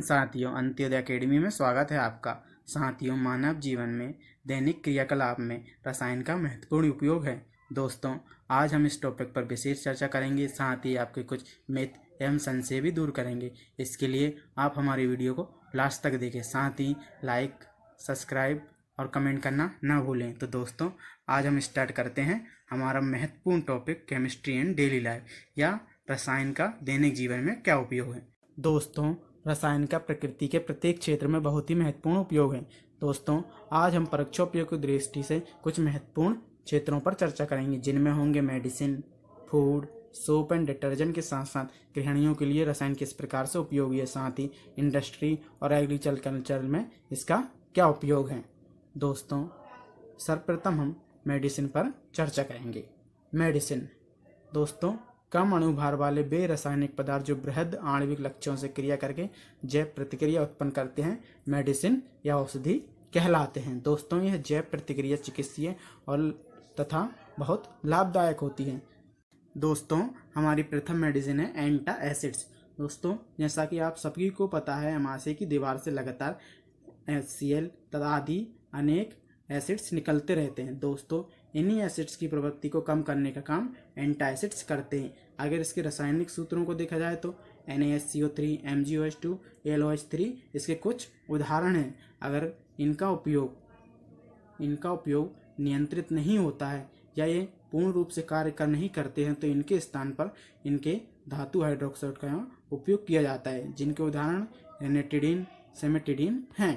साथियों, अंत्योदय अकेडमी में स्वागत है आपका। साथियों, मानव जीवन में दैनिक क्रियाकलाप में रसायन का महत्वपूर्ण उपयोग है। दोस्तों, आज हम इस टॉपिक पर विशेष चर्चा करेंगे, साथ ही आपके कुछ मिथ एवं संशय भी दूर करेंगे। इसके लिए आप हमारी वीडियो को लास्ट तक देखें, साथ ही लाइक, सब्सक्राइब और कमेंट करना ना भूलें। तो दोस्तों, आज हम स्टार्ट करते हैं हमारा महत्वपूर्ण topic chemistry and daily life, या रसायन का दैनिक जीवन में क्या उपयोग है। दोस्तों, रसायन का प्रकृति के प्रत्येक क्षेत्र में बहुत ही महत्वपूर्ण उपयोग है। दोस्तों, आज हम परोक्षोपयोग की दृष्टि से कुछ महत्वपूर्ण क्षेत्रों पर चर्चा करेंगे, जिनमें होंगे medicine, food, soap and detergent के साथ साथ गृहिणियों के लिए रसायन किस प्रकार से उपयोगी है, साथ ही इंडस्ट्री और एग्रीकल्चर में इसका क्या उपयोग है। दोस्तों, सर्वप्रथम हम मेडिसिन पर चर्चा करेंगे। मेडिसिन दोस्तों, कम अणुभार वाले वे रासायनिक पदार्थ जो बृहद आणविक लक्ष्यों से क्रिया करके जैव प्रतिक्रिया उत्पन्न करते हैं, मेडिसिन या औषधि कहलाते हैं। दोस्तों, यह जैव प्रतिक्रिया चिकित्सीय और तथा बहुत लाभदायक होती है। दोस्तों, हमारी प्रथम मेडिसिन है एंटासिड्स। दोस्तों, जैसा कि आप सभी को पता है, अमाशय की दीवार से लगातार HCl तथा आदि अनेक एसिड्स निकलते रहते हैं। दोस्तों, इन्हीं एसिड्स की प्रवृत्ति को कम करने का काम एंटासिड्स करते हैं। अगर इसके रासायनिक सूत्रों को देखा जाए तो NaSCO3, MgOH2, LOH3 इसके कुछ उदाहरण हैं। अगर इनका उपयोग नियंत्रित नहीं होता है या ये पूर्ण रूप से कार्य कर नहीं करते हैं, तो इनके स्थान पर इनके धातु हाइड्रोक्साइड का उपयोग किया जाता है, जिनके उदाहरण रेनिटिडीन, सेमेटिडीन हैं।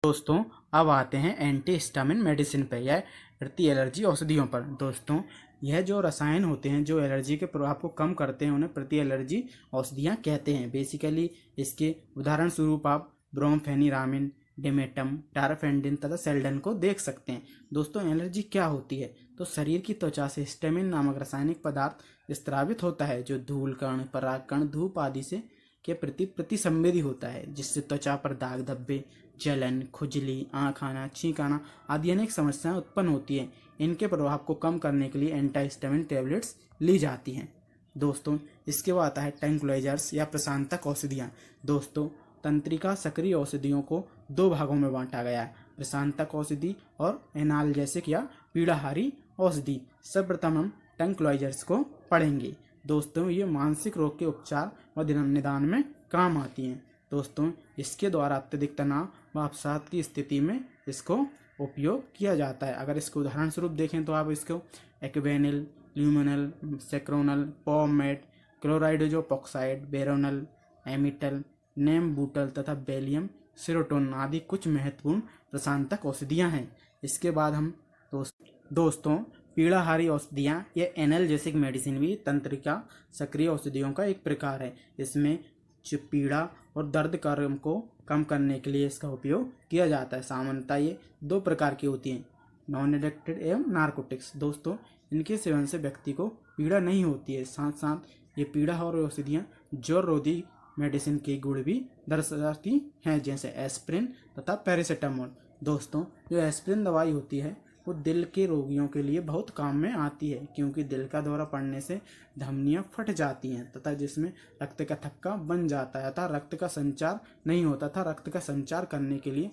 दोस्तों, अब आते हैं एंटीहिस्टामिन मेडिसिन पर या प्रति एलर्जी औषधियों पर। दोस्तों, यह जो रसायन होते हैं जो एलर्जी के प्रभाव को कम करते हैं, उन्हें प्रति एलर्जी औषधियाँ कहते हैं। बेसिकली इसके उदाहरण स्वरूप आप ब्रोमफेनिरामिन, डिमेटम, टारफेंडिन तथा सेल्डन को देख सकते हैं। दोस्तों, एलर्जी क्या होती है? तो शरीर की त्वचा से हिस्टामिन नामक रासायनिक पदार्थ स्रावित होता है, जो धूल कण, परागकण, धूप आदि से के प्रति प्रतिसंवेदी होता है, जिससे त्वचा पर दाग धब्बे, जलन, खुजली, आँख आना, छींक आना आदि अनेक समस्याएं उत्पन्न होती हैं। इनके प्रभाव को कम करने के लिए एंटीहिस्टामिन टैबलेट्स ली जाती हैं। दोस्तों, इसके बाद आता है ट्रैंक्विलाइजर्स या प्रशांतक औषधियाँ। दोस्तों, तंत्रिका सक्रिय औषधियों को दो भागों में बांटा गया है, प्रशांतक औषधि और एनाल्जेसिक या पीड़ाहारी औषधि। सर्वप्रथम हम ट्रैंक्विलाइजर्स को पढ़ेंगे। दोस्तों, ये मानसिक रोग के उपचार व निदान में काम आती हैं। दोस्तों, इसके द्वारा अत्यधिक तनाव व अवसाद की स्थिति में इसको उपयोग किया जाता है। अगर इसको उदाहरण स्वरूप देखें तो आप इसको एक्वेनिल, ल्यूमिनल, सेक्रोनल, पॉमेट, क्लोराइडोजोपॉक्साइड, बेरोनल, एमिटल, नेमबूटल तथा बेलियम सिरोटोन आदि कुछ महत्वपूर्ण प्रशांतक औषधियाँ हैं। इसके बाद हम दोस्तों पीड़ाहारी औषधियाँ या एनाल्जेसिक मेडिसिन भी तंत्रिका सक्रिय औषधियों का एक प्रकार है। इसमें पीड़ा और दर्द कार्यों को कम करने के लिए इसका उपयोग किया जाता है। सामान्यतः ये दो प्रकार की होती हैं, नॉन एडिक्टेड एवं नार्कोटिक्स। दोस्तों, इनके सेवन से व्यक्ति को पीड़ा नहीं होती है। साथ साथ ये पीड़ा और औषधियाँ ज्वर रोधी मेडिसिन के गुण भी दर्शाती हैं, जैसे एस्प्रिन तथा पैरासीटामोल। दोस्तों, जो एस्प्रिन दवाई होती है वो दिल के रोगियों के लिए बहुत काम में आती है, क्योंकि दिल का दौरा पड़ने से धमनियां फट जाती हैं तथा जिसमें रक्त का थक्का बन जाता है तथा रक्त का संचार नहीं होता था। रक्त का संचार करने के लिए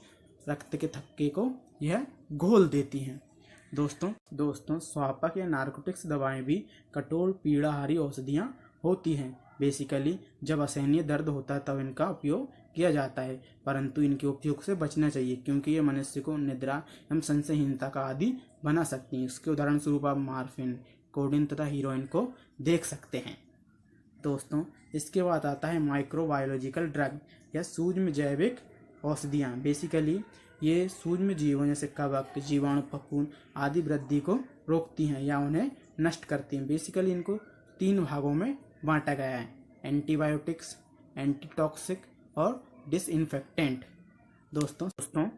रक्त के थक्के को यह घोल देती हैं। दोस्तों स्वापक या नार्कोटिक्स दवाएं भी कठोर पीड़ाहारी औषधियाँ होती हैं। बेसिकली जब असहनीय दर्द होता है तब इनका उपयोग किया जाता है, परंतु इनके उपयोग से बचना चाहिए, क्योंकि ये मनुष्य को निद्रा एवं संशयहीनता का आदि बना सकती हैं। इसके उदाहरण स्वरूप आप मार्फिन, कोडीन तथा हीरोइन को देख सकते हैं। दोस्तों, इसके बाद आता है माइक्रोबायोलॉजिकल ड्रग या सूक्ष्म जैविक औषधियाँ। बेसिकली ये सूक्ष्म जीवों जैसे कवक, जीवाणु, फफूंद आदि वृद्धि को रोकती हैं या उन्हें नष्ट करती हैं। बेसिकली इनको तीन भागों में बांटा गया है, एंटीबायोटिक्स, एंटीटॉक्सिक और डिसइंफेक्टेंट। दोस्तों,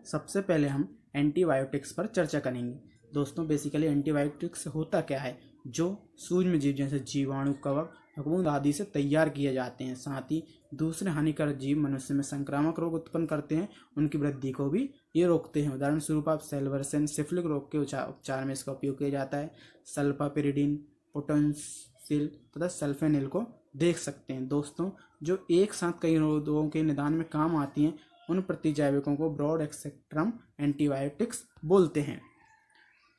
सबसे पहले हम एंटीबायोटिक्स पर चर्चा करेंगे। दोस्तों, बेसिकली एंटीबायोटिक्स होता क्या है? जो सूक्ष्म जीव जैसे जीवाणु, कवक, फफूंद आदि से तैयार किए जाते हैं। साथ ही दूसरे हानिकारक जीव मनुष्य में संक्रामक रोग उत्पन्न करते हैं, उनकी वृद्धि को भी ये रोकते हैं। उदाहरण स्वरूप आप सेल्वर्सन, सिफिलिक रोग के उपचार में इसका उपयोग किया जाता है। सल्फापिरिडिन, पोटेंशियल तथा सल्फेनिल को देख सकते हैं। दोस्तों, जो एक साथ कई रोगों के निदान में काम आती हैं उन प्रतिजैविकों को ब्रॉड स्पेक्ट्रम एंटीबायोटिक्स बोलते हैं।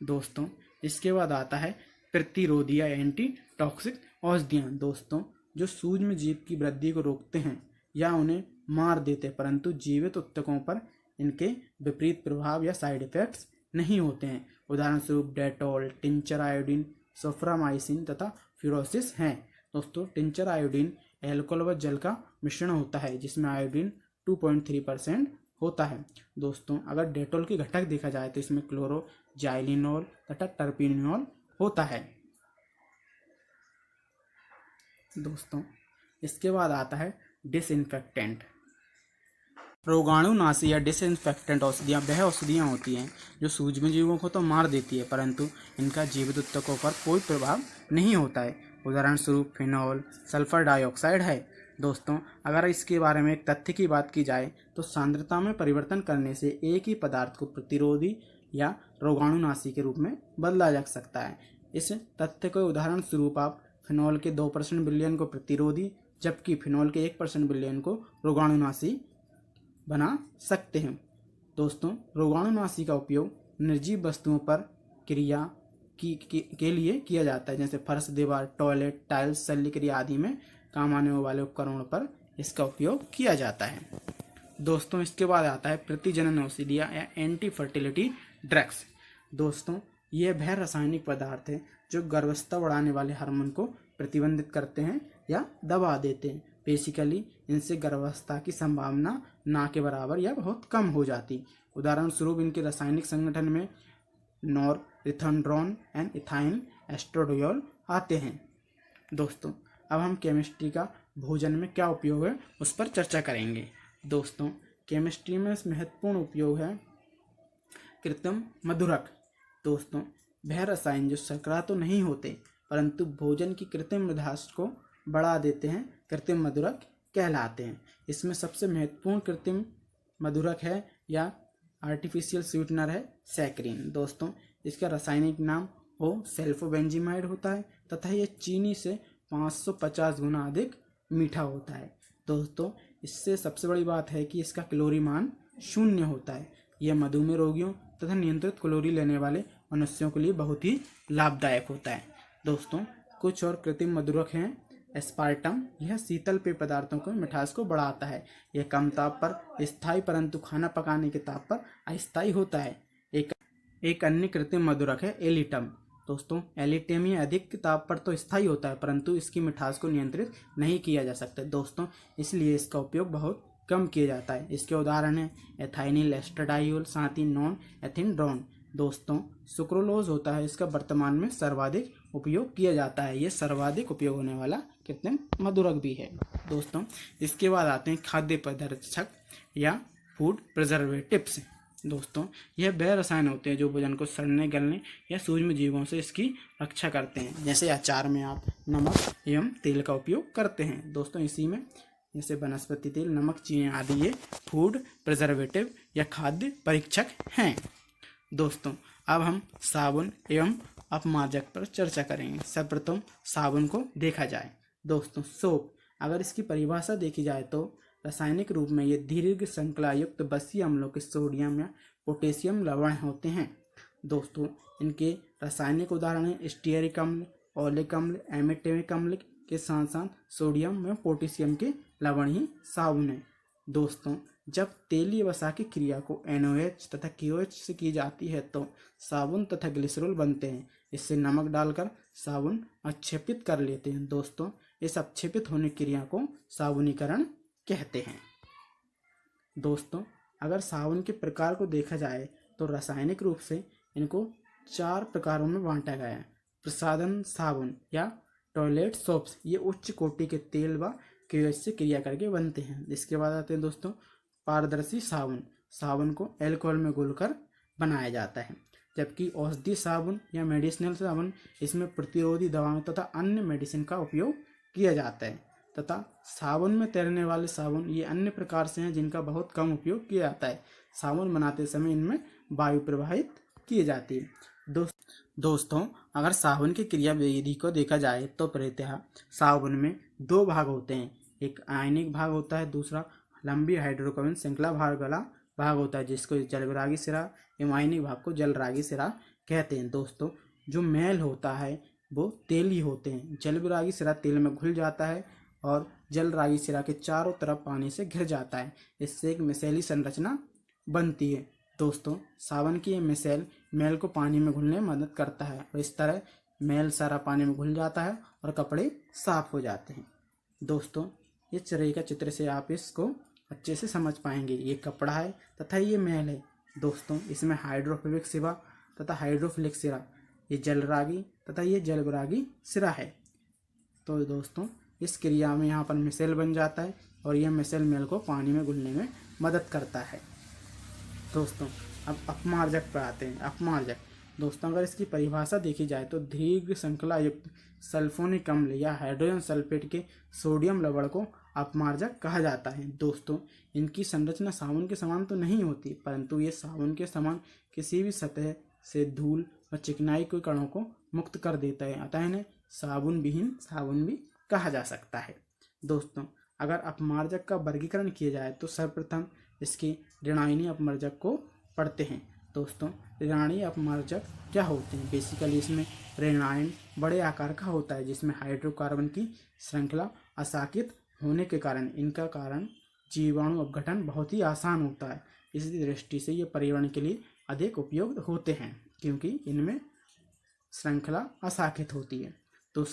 दोस्तों इसके बाद आता है प्रतिरोधी या एंटी टॉक्सिक औषधियाँ। दोस्तों जो सूक्ष्म जीव की वृद्धि को रोकते हैं या उन्हें मार देते हैं, परंतु जीवित ऊतकों पर इनके विपरीत प्रभाव या साइड इफेक्ट्स नहीं होते हैं। उदाहरण स्वरूप डेटॉल, टिंचर आयोडीन, सोफ्रामाइसिन तथा फ्यूरोसिस हैं। दोस्तों टिंचर आयोडीन एल्कोहल व जल का मिश्रण होता है जिसमें आयोडीन 2.3% होता है। दोस्तों अगर डेटॉल की घटक देखा जाए तो इसमें क्लोरो जाइलिनॉल तथा टर्पिनिनॉल होता है। दोस्तों इसके बाद आता है डिसइंफेक्टेंट। रोगाणुनाशी या डिसइंफेक्टेंट औषधियाँ वह औषधियाँ होती हैं जो सूक्ष्म जीवों को तो मार देती है परंतु इनका जीवित ऊतकों पर कोई प्रभाव नहीं होता है। उदाहरण स्वरूप फिनॉल सल्फर डाइऑक्साइड है। दोस्तों अगर इसके बारे में एक तथ्य की बात की जाए तो सांद्रता में परिवर्तन करने से एक ही पदार्थ को प्रतिरोधी या रोगाणुनाशी के रूप में बदला जा सकता है। इस तथ्य को उदाहरण स्वरूप आप फिनॉल के 2% विलयन को प्रतिरोधी जबकि फिनॉल के 1% विलयन को रोगाणुनाशी बना सकते हैं। दोस्तों रोगाणुनाशी का उपयोग निर्जीव वस्तुओं पर क्रिया के लिए किया जाता है, जैसे फर्श, दीवार, टॉयलेट, टाइल्स, शल्य क्रिया आदि में काम आने वाले उपकरणों पर इसका उपयोग किया जाता है। दोस्तों इसके बाद आता है प्रतिजनन औषधियाँ या एंटी फर्टिलिटी ड्रग्स। दोस्तों ये वह रासायनिक पदार्थ है जो गर्भावस्था बढ़ाने वाले हार्मोन को प्रतिबंधित करते हैं या दबा देते हैं। बेसिकली इनसे गर्भावस्था की संभावना ना के बराबर या बहुत कम हो जाती। उदाहरण स्वरूप इनके रासायनिक संगठन में नॉरएथेनड्रोन एंड इथाइल एस्ट्राडियोल आते हैं। दोस्तों अब हम केमिस्ट्री का भोजन में क्या उपयोग है उस पर चर्चा करेंगे। दोस्तों केमिस्ट्री में महत्वपूर्ण उपयोग है कृत्रिम मधुरक। दोस्तों वह रसायन जो शर्करा तो नहीं होते परंतु भोजन की कृत्रिम मिठास को बढ़ा देते हैं कृत्रिम मधुरक कहलाते हैं। इसमें सबसे महत्वपूर्ण कृत्रिम मधुरक है या आर्टिफिशियल स्वीटनर है सैकरीन। दोस्तों इसका रासायनिक नाम सल्फोबेंजीमाइड होता है तथा यह चीनी से 550 गुना अधिक मीठा होता है। दोस्तों इससे सबसे बड़ी बात है कि इसका कैलोरी मान 0 होता है। यह मधुमेह रोगियों तथा नियंत्रित कैलोरी लेने वाले मनुष्यों के लिए बहुत ही लाभदायक होता है। दोस्तों कुछ और कृत्रिम मधुरक हैं एस्पार्टम। यह शीतल पेय पदार्थों को मिठास को बढ़ाता है। यह कम ताप पर स्थायी परंतु खाना पकाने के ताप पर अस्थायी होता है। एक अन्य कृत्रिम मधुरक है एलिटम। दोस्तों एलिटम ये अधिक ताप पर तो स्थायी होता है परंतु इसकी मिठास को नियंत्रित नहीं किया जा सकता। दोस्तों इसलिए इसका उपयोग बहुत कम किया जाता है। इसके उदाहरण है एथाइनिल एस्ट्राडाइल, साथ ही नॉन एथिनड्रोन। दोस्तों सुक्रोलोज होता है, इसका वर्तमान में सर्वाधिक उपयोग किया जाता है। ये सर्वाधिक उपयोग होने वाला कृत्रिम मधुरक भी है। दोस्तों इसके बाद आते हैं खाद्य पदार्थक या फूड प्रिजर्वेटिव्स। दोस्तों यह वह रसायन होते हैं जो भोजन को सड़ने, गलने या सूक्ष्म जीवों से इसकी रक्षा करते हैं। जैसे अचार में आप नमक एवं तेल का उपयोग करते हैं। दोस्तों इसी में जैसे वनस्पति तेल, नमक, चीनी आदि ये फूड प्रिजर्वेटिव या खाद्य परीक्षक हैं। दोस्तों अब हम साबुन एवं अपमार्जक पर चर्चा करेंगे। सर्वप्रथम साबुन को देखा जाए। दोस्तों सोप अगर इसकी परिभाषा देखी जाए तो रासायनिक रूप में ये दीर्घ श्रृंखला युक्त बसीय अम्लों के सोडियम या पोटेशियम लवण होते हैं। दोस्तों इनके रासायनिक उदाहरण हैं स्टीयरिक अम्ल, ओलिक अम्ल, एमिटिक अम्ल के साथ साथ सोडियम व पोटेशियम के लवण ही साबुन है। दोस्तों जब तेलीय वसा की क्रिया को NOH तथा KOH से की जाती है तो साबुन तथा ग्लिसरॉल बनते हैं। इससे नमक डालकर साबुन अपक्षेपित कर लेते हैं। दोस्तों इस अपक्षेपित होने क्रिया को साबुनीकरण कहते हैं। दोस्तों अगर साबुन के प्रकार को देखा जाए तो रासायनिक रूप से इनको 4 प्रकारों में बांटा गया है। प्रसाधन साबुन या टॉयलेट सोप्स ये उच्च कोटि के तेल व KOH से क्रिया करके बनते हैं। इसके बाद आते हैं दोस्तों पारदर्शी साबुन। साबुन को अल्कोहल में घोलकर बनाया जाता है। जबकि औषधि साबुन या मेडिसिनल साबुन इसमें प्रतिरोधी दवाओं तथा अन्य मेडिसिन का उपयोग किया जाता है। तथा साबुन में तैरने वाले साबुन ये अन्य प्रकार से हैं जिनका बहुत कम उपयोग किया जाता है। साबुन बनाते समय इनमें वायु प्रवाहित की जाती है। दोस्तों अगर साबुन की क्रिया विधि को देखा जाए तो प्रत्यः साबुन में 2 भाग होते हैं। एक आयनिक भाग होता है, दूसरा लंबी हाइड्रोकार्बन श्रृंखला भाग वाला भाग होता है जिसको जलविरागी सिरा एवं आयनिक भाग को जलरागी सिरा कहते हैं। दोस्तों जो मैल होता है वो तेली होते हैं। जलविरागी सिरा तेल में घुल जाता है और जलरागी सिरा के चारों तरफ पानी से घिर जाता है। इससे एक मिसेली संरचना बनती है। दोस्तों सावन की ये मिसेल मैल को पानी में घुलने में मदद करता है और इस तरह मैल सारा पानी में घुल जाता है और कपड़े साफ हो जाते हैं। दोस्तों इस तरह का चित्र से आप इसको अच्छे से समझ पाएंगे। ये कपड़ा है तथा ये मैल है। दोस्तों इसमें हाइड्रोफोबिक सिरा तथा हाइड्रोफिलिक सिरा, ये जलरागी तथा ये जलविरागी सिरा है। तो दोस्तों इस क्रिया में यहाँ पर मिसेल बन जाता है और यह मिसेल मैल को पानी में घुलने में मदद करता है। दोस्तों अब अपमार्जक पर आते हैं। अपमार्जक दोस्तों अगर इसकी परिभाषा देखी जाए तो दीर्घ श्रृंखला युक्त सल्फोनिक अम्ल या हाइड्रोजन सल्फेट के सोडियम लवण को अपमार्जक कहा जाता है। दोस्तों इनकी संरचना साबुन के समान तो नहीं होती, परंतु ये साबुन के समान किसी भी सतह से धूल और चिकनाई के कणों को मुक्त कर देता है, अतः इन्हें साबुन विहीन साबुन भी कहा जा सकता है। दोस्तों अगर अपमार्जक का वर्गीकरण किया जाए तो सर्वप्रथम इसके ऋणायनी अपमार्जक को पढ़ते हैं। दोस्तों ऋणायनी अपमार्जक क्या होते हैं? बेसिकली इसमें ऋणायन बड़े आकार का होता है जिसमें हाइड्रोकार्बन की श्रृंखला असाकित होने के कारण इनका कारण जीवाणु अपघटन बहुत ही आसान होता है। इसी दृष्टि से ये पर्यावरण के लिए अधिक उपयुक्त होते हैं क्योंकि इनमें श्रृंखला असाकित होती है। तो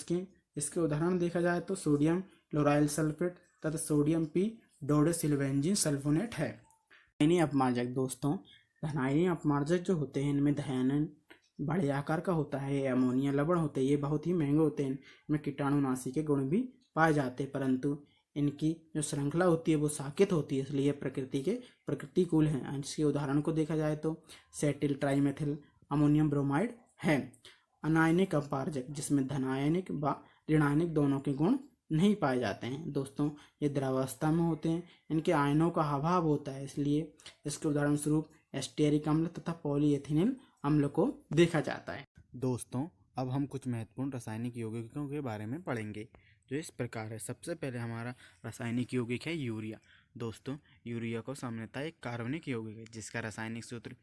इसके उदाहरण देखा जाए तो सोडियम लोराइल सल्फेट तथा सोडियम पी डोडेसिल्वेंजिन सल्फोनेट है। धनायनी अपमार्जक दोस्तों धनायनी अपमार्जक जो होते हैं इनमें धनायन बड़े आकार का होता है, अमोनिया लवण होते हैं, ये बहुत ही महंगे होते हैं। इनमें कीटाणुनाशी के गुण भी पाए जाते हैं, परंतु इनकी जो श्रृंखला होती है वो साकित होती है, इसलिए प्रकृति के प्रतिकूल हैं। इसके उदाहरण को देखा जाए तो सेटिल ट्राइमेथिल अमोनियम ब्रोमाइड है। अनायनिक अपमार्जक जिसमें धनायनिक व ऋणायनिक दोनों के गुण नहीं पाए जाते हैं। दोस्तों ये द्रवावस्था में होते हैं, इनके आयनों का अभाव होता है, इसलिए इसके उदाहरण स्वरूप एस्टेरिक अम्ल तथा पॉलीएथिलीन अम्ल को देखा जाता है। दोस्तों अब हम कुछ महत्वपूर्ण रासायनिक यौगिकों के बारे में पढ़ेंगे जो इस प्रकार है। सबसे पहले हमारा रासायनिक यौगिक है यूरिया। दोस्तों यूरिया को सामान्यतः एक कार्बनिक यौगिक है जिसका रासायनिक सूत्र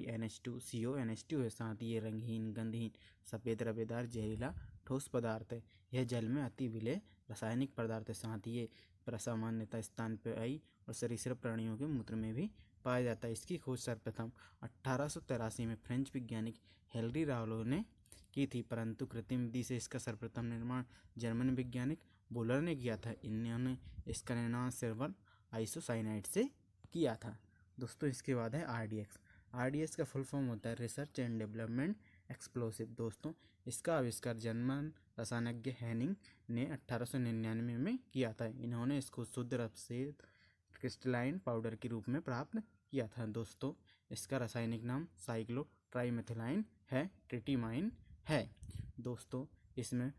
NH2CO है। साथ ही ये रंगहीन, गंधहीन, सफ़ेद, रवेदार, जहरीला ठोस पदार्थ है। यह जल में अति विलेय रासायनिक पदार्थ है। साथ ही ये सामान्यतः स्तनपायी और सरीसृप प्राणियों के मूत्र में भी पाया जाता है। इसकी खोज सर्वप्रथम 1883 में फ्रेंच वैज्ञानिक हेनरी रावलो ने की थी, परंतु कृत्रिम विधि से इसका सर्वप्रथम निर्माण जर्मन वैज्ञानिक बोलर ने किया था। इन्होंने इसका निर्माण सिल्वर आइसोसाइनाइड से किया था। दोस्तों इसके बाद है RDX का फुल फॉर्म होता है रिसर्च एंड डेवलपमेंट एक्सप्लोसिव। दोस्तों इसका आविष्कार जर्मन रसायनज्ञ हेनिंग ने 1899 में किया था। इन्होंने इसको शुद्ध रस से क्रिस्टलाइन पाउडर के रूप में प्राप्त किया था। दोस्तों इसका रासायनिक नाम साइक्लो ट्राइमेथिलाइन है, ट्रिटिमाइन है। दोस्तों इसमें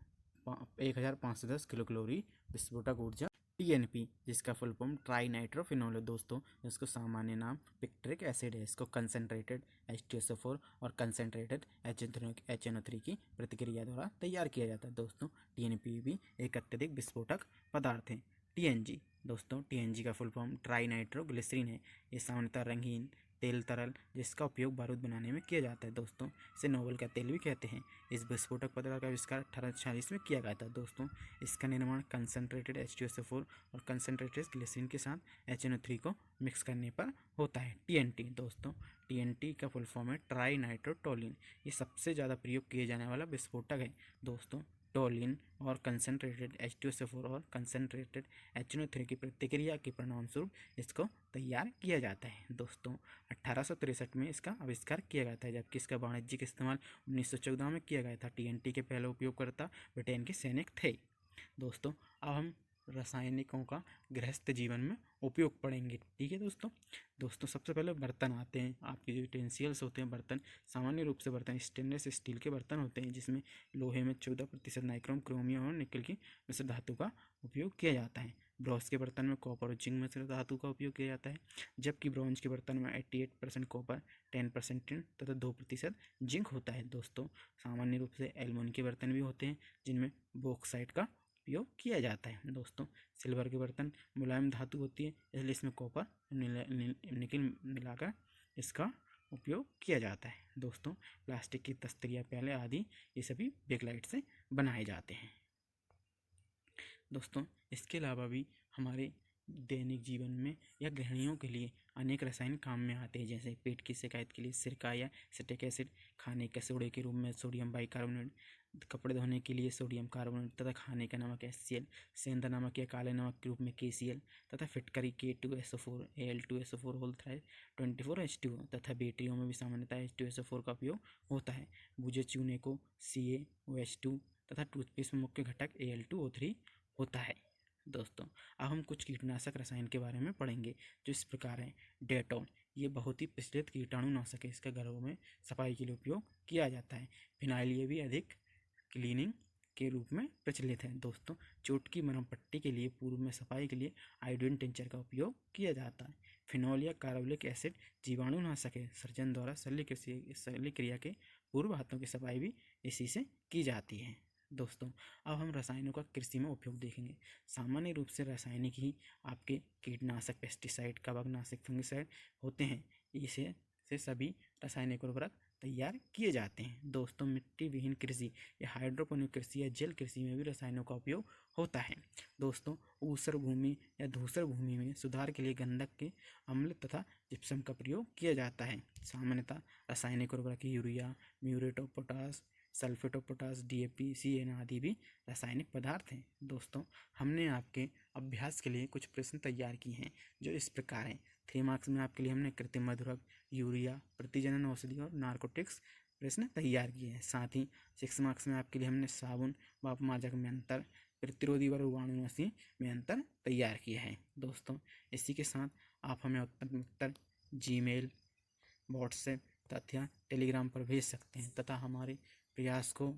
1510 किलो कैलोरी विस्फोटक ऊर्जा TNP जिसका फुल फॉर्म ट्राई नाइट्रोफिनॉल है। दोस्तों इसको सामान्य नाम पिक्ट्रिक एसिड है। इसको कंसनट्रेटेड H2SO4 और कंसनट्रेटेड HNO3 की प्रतिक्रिया द्वारा तैयार किया जाता है। दोस्तों TNP भी एक अत्यधिक विस्फोटक पदार्थ है। TNG दोस्तों TNG का फुल फॉर्म ट्राई नाइट्रोग्लिसरीन है। ये सामान्यतः रंगीन तेल तरल जिसका उपयोग बारूद बनाने में किया जाता है। दोस्तों इसे नोबल का तेल भी कहते हैं। इस विस्फोटक पदार्थ का आविष्कार 1846 में किया गया था। दोस्तों इसका निर्माण कंसनट्रेटेड H2SO4 और कंसनट्रेटेड ग्लिसरीन के साथ HNO3 को मिक्स करने पर होता है। TNT दोस्तों TNT का फुल फॉर्म है ट्राई नाइट्रोटोलिन। ये सबसे ज़्यादा प्रयोग किए जाने वाला विस्फोटक है। दोस्तों टोलिन और कंसनट्रेटेड H2SO4 और कंसनट्रेटेड HNO3 की प्रतिक्रिया के परिणाम स्वरूप इसको तैयार किया जाता है। दोस्तों 1863 में इसका आविष्कार किया गया था, जबकि इसका वाणिज्यिक इस्तेमाल 1914 में किया गया था। TNT के पहले उपयोगकर्ता ब्रिटेन के सैनिक थे। दोस्तों अब हम रासायनिकों का गृहस्थ जीवन में उपयोग पढ़ेंगे। ठीक है दोस्तों सबसे पहले बर्तन आते हैं। आपके जो यूटेंसिल्स होते हैं बर्तन, सामान्य रूप से बर्तन स्टेनलेस स्टील के बर्तन होते हैं जिसमें लोहे में 14% नाइक्रोम, क्रोमियम और निकल की मिश्र धातु का उपयोग किया जाता है। ब्रॉन्ज के बर्तन में कॉपर और जिंक मिश्र धातु का उपयोग किया जाता है, जबकि ब्रॉन्ज के बर्तन में 88% कॉपर, 10% टिन तथा 2% जिंक होता है। दोस्तों सामान्य रूप से एल्युमिनियम के बर्तन भी होते हैं जिनमें बॉक्साइट का उपयोग किया जाता है। दोस्तों सिल्वर के बर्तन मुलायम धातु होती है, इसलिए इसमें कॉपर निकल मिलाकर इसका उपयोग किया जाता है। दोस्तों प्लास्टिक की तस्तरियाँ पहले आदि ये सभी बेकलाइट से बनाए जाते हैं। दोस्तों इसके अलावा भी हमारे दैनिक जीवन में या गृहिणियों के लिए अनेक रसायन काम में आते हैं, जैसे पेट की शिकायत के लिए सिरका या सिट्रिक एसिड, खाने के सोडे के रूप में सोडियम बाइकार्बोनेट, कपड़े धोने के लिए सोडियम कार्बोनेट तथा खाने का नमक HCl, सेंधा नमक या काले नमक के रूप में KCl तथा फिटकरी K2SO4 Al2SO4 होल थ्राइड 24H2 तथा बैटरियों में भी सामान्यतः H2SO4 का उपयोग होता है। भुजे चूने को CaOH2 तथा टूथपेस्ट में मुख्य घटक Al2O3 होता है। दोस्तों अब हम कुछ कीटनाशक रसायन के बारे में पढ़ेंगे जो इस प्रकार हैं। डेटॉल, ये बहुत ही प्रचलित कीटाणुनाशक है, इसका घरों में सफाई के लिए उपयोग किया जाता है। फिनाइल, ये भी अधिक क्लीनिंग के रूप में प्रचलित है। दोस्तों चोट की मरहम पट्टी के लिए पूर्व में सफाई के लिए आयोडीन टिंचर का उपयोग किया जाता है। फिनॉल या कार्बोलिक एसिड जीवाणुनाशक है, सर्जन द्वारा शल्य क्रिया के पूर्व हाथों की सफाई भी इसी से की जाती है। दोस्तों अब हम रसायनों का कृषि में उपयोग देखेंगे। सामान्य रूप से रासायनिक ही आपके कीटनाशक, पेस्टिसाइड, कवकनाशक, फंगिसाइड होते हैं। इसे सभी रासायनिक उर्वरक तैयार किए जाते हैं। दोस्तों मिट्टी विहीन कृषि या हाइड्रोपोनिक कृषि या जल कृषि में भी रसायनों का उपयोग होता है। दोस्तों ऊसर भूमि या धूसर भूमि में सुधार के लिए गंधक के अम्ल तथा जिप्सम का प्रयोग किया जाता है। सामान्यतः रासायनिक उर्वरक urea, muriate of potash, sulphate of potash, DAP, CN आदि भी रासायनिक पदार्थ हैं। दोस्तों हमने आपके अभ्यास के लिए कुछ प्रश्न तैयार किए हैं जो इस प्रकार हैं। 3 मार्क्स में आपके लिए हमने कृत्रिम मधुरक, यूरिया, प्रतिजनन औषधि और नार्कोटिक्स प्रश्न तैयार किए हैं। साथ ही 6 मार्क्स में आपके लिए हमने साबुन व अपमार्जक में अंतर, प्रतिरोधी व रोगाणुनाशी में अंतर तैयार किए हैं। दोस्तों इसी के साथ आप हमें उत्तर Gmail, व्हाट्सएप तथा टेलीग्राम पर भेज सकते हैं तथा हमारे प्रयास को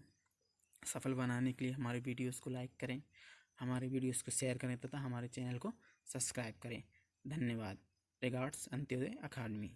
सफल बनाने के लिए हमारे वीडियोस को लाइक करें, हमारे वीडियोस को शेयर करें तथा हमारे चैनल को सब्सक्राइब करें। धन्यवाद। रिगार्ड्स, अंत्योदय अकादमी।